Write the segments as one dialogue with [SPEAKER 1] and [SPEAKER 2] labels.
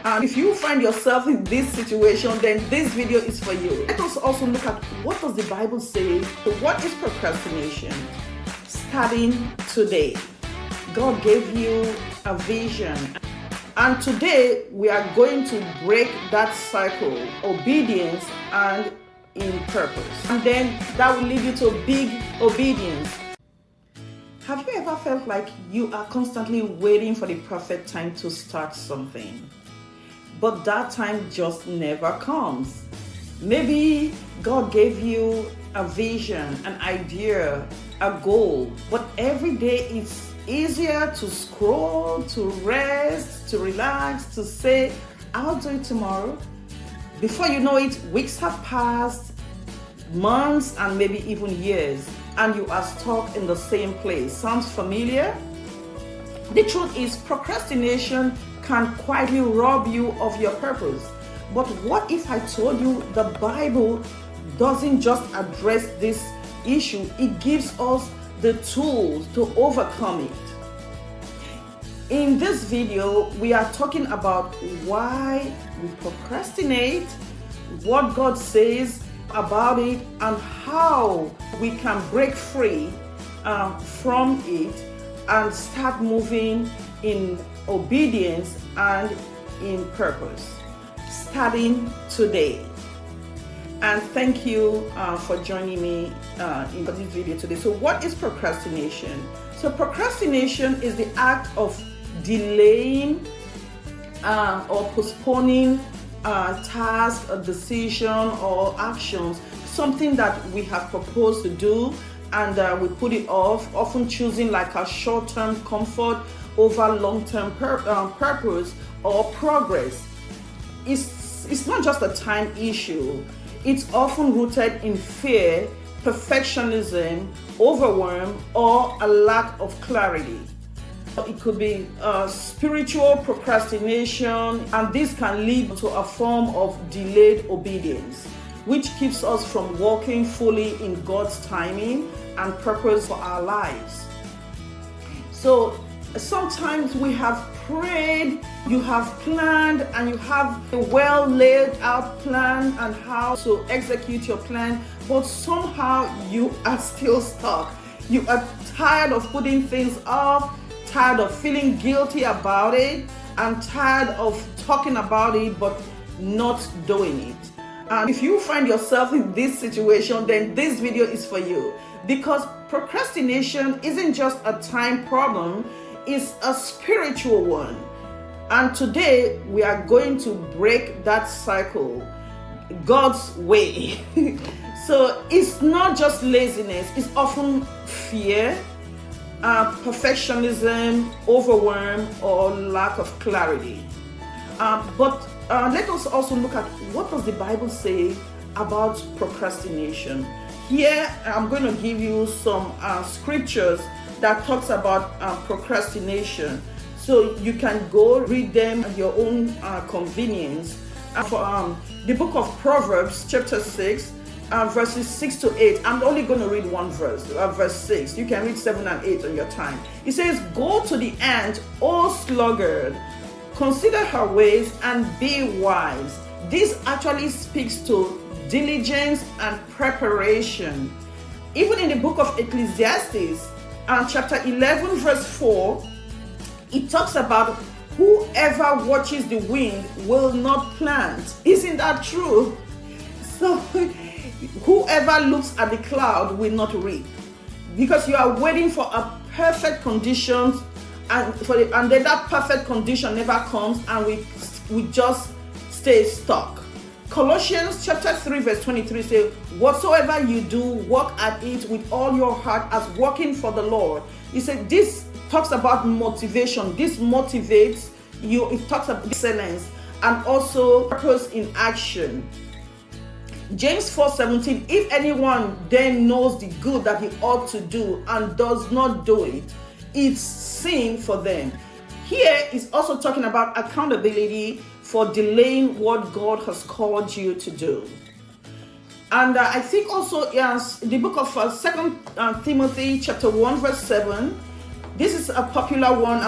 [SPEAKER 1] And if you find yourself in this situation, then this video is for you. Let us also look at what does the Bible say. So what is procrastination? Starting today. God gave you a vision. And today we are going to break that cycle, obedience and in purpose. And then that will lead you to big obedience. Have you ever felt like you are constantly waiting for the perfect time to start something? But that time just never comes. Maybe God gave you a vision, an idea, a goal, but every day it's easier to scroll, to rest, to relax, to say, I'll do it tomorrow. Before you know it, weeks have passed, months, and maybe even years, and you are stuck in the same place. Sounds familiar? The truth is, procrastination can quietly rob you of your purpose. But what if I told you the Bible doesn't just address this issue, it gives us the tools to overcome it. In this video, we are talking about why we procrastinate, what God says about it, and how we can break free from it and start moving in obedience and in purpose, starting today. And thank you for joining me in this video today. So what is procrastination? So procrastination is the act of delaying or postponing a task, a decision, or actions, something that we have proposed to do, and we put it off, often choosing like a short-term comfort over long-term purpose or progress. It's not just a time issue. It's often rooted in fear, perfectionism, overwhelm, or a lack of clarity. It could be spiritual procrastination, and this can lead to a form of delayed obedience, which keeps us from walking fully in God's timing and purpose for our lives. So sometimes we have prayed, you have planned, and you have a well laid out plan and how to execute your plan, but somehow you are still stuck. You are tired of putting things off, tired of feeling guilty about it, and tired of talking about it but not doing it. And if you find yourself in this situation, then this video is for you, because procrastination isn't just a time problem, it's a spiritual one. And today we are going to break that cycle God's way. So it's not just laziness, it's often fear, perfectionism, overwhelm, or lack of clarity. But let us also look at what does the Bible say about procrastination. Here I'm going to give you some scriptures that talks about procrastination, so you can go read them at your own convenience. For the book of Proverbs chapter 6 verses 6 to 8, I'm only going to read one verse, verse 6. You can read 7 and 8 on your time. It says, "Go to the ant, O sluggard, consider her ways and be wise." This actually speaks to diligence and preparation. Even in the book of Ecclesiastes, chapter 11 verse 4, it talks about whoever watches the wind will not plant. Isn't that true? So whoever looks at the cloud will not reap, because you are waiting for a perfect conditions, and then that perfect condition never comes, and we just stay stuck. Colossians chapter 3 verse 23 says, "Whatsoever you do, work at it with all your heart as working for the Lord." He said this talks about motivation. This motivates you. It talks about excellence and also purpose in action. James 4:17, "If anyone then knows the good that he ought to do and does not do it, it's sin for them." Here is also talking about accountability for delaying what God has called you to do. And I think also, yes, the book of 2 Timothy chapter 1 verse 7, This is a popular one.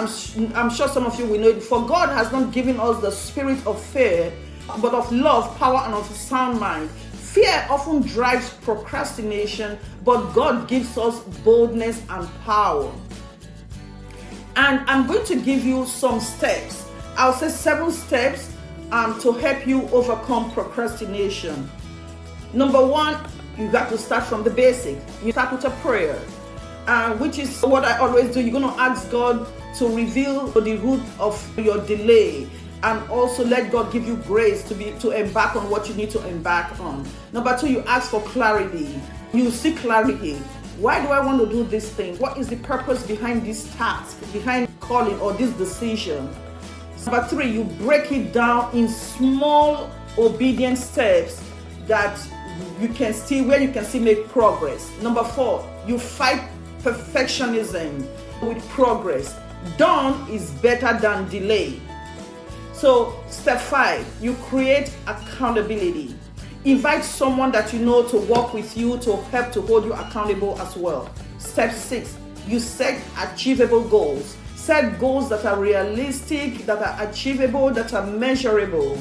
[SPEAKER 1] I'm sure some of you will know it. For God has not given us the spirit of fear, but of love, power, and of a sound mind. Fear often drives procrastination, but God gives us boldness and power. And I'm going to give you some steps. I'll say 7 steps to help you overcome procrastination. Number 1, you got to start from the basic. You start with a prayer, which is what I always do. You're going to ask God to reveal the root of your delay, and also let God give you grace to embark on what you need to embark on. Number 2, you ask for clarity. You seek clarity. Why do I want to do this thing? What is the purpose behind this task, behind calling or this decision? Number 3, you break it down in small obedient steps that you can still make progress. Number 4, you fight perfectionism with progress. Done is better than delay. So step 5, you create accountability. Invite someone that you know to work with you to help to hold you accountable as well. Step 6, you set achievable goals. Set goals that are realistic, that are achievable, that are measurable,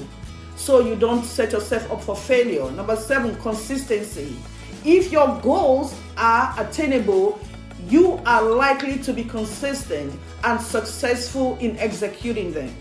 [SPEAKER 1] so you don't set yourself up for failure. Number 7, consistency. If your goals are attainable, you are likely to be consistent and successful in executing them.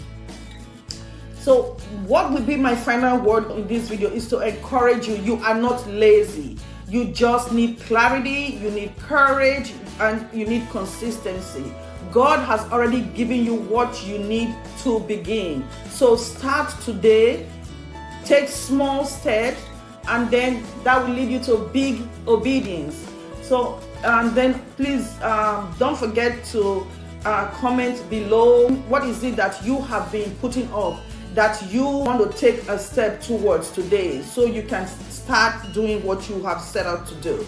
[SPEAKER 1] So what will be my final word in this video is to encourage you. You are not lazy. You just need clarity, you need courage, and you need consistency. God has already given you what you need to begin. So start today, take small steps, and then that will lead you to big obedience. So and then please don't forget to comment below what is it that you have been putting off, that you want to take a step towards today, so you can start doing what you have set out to do.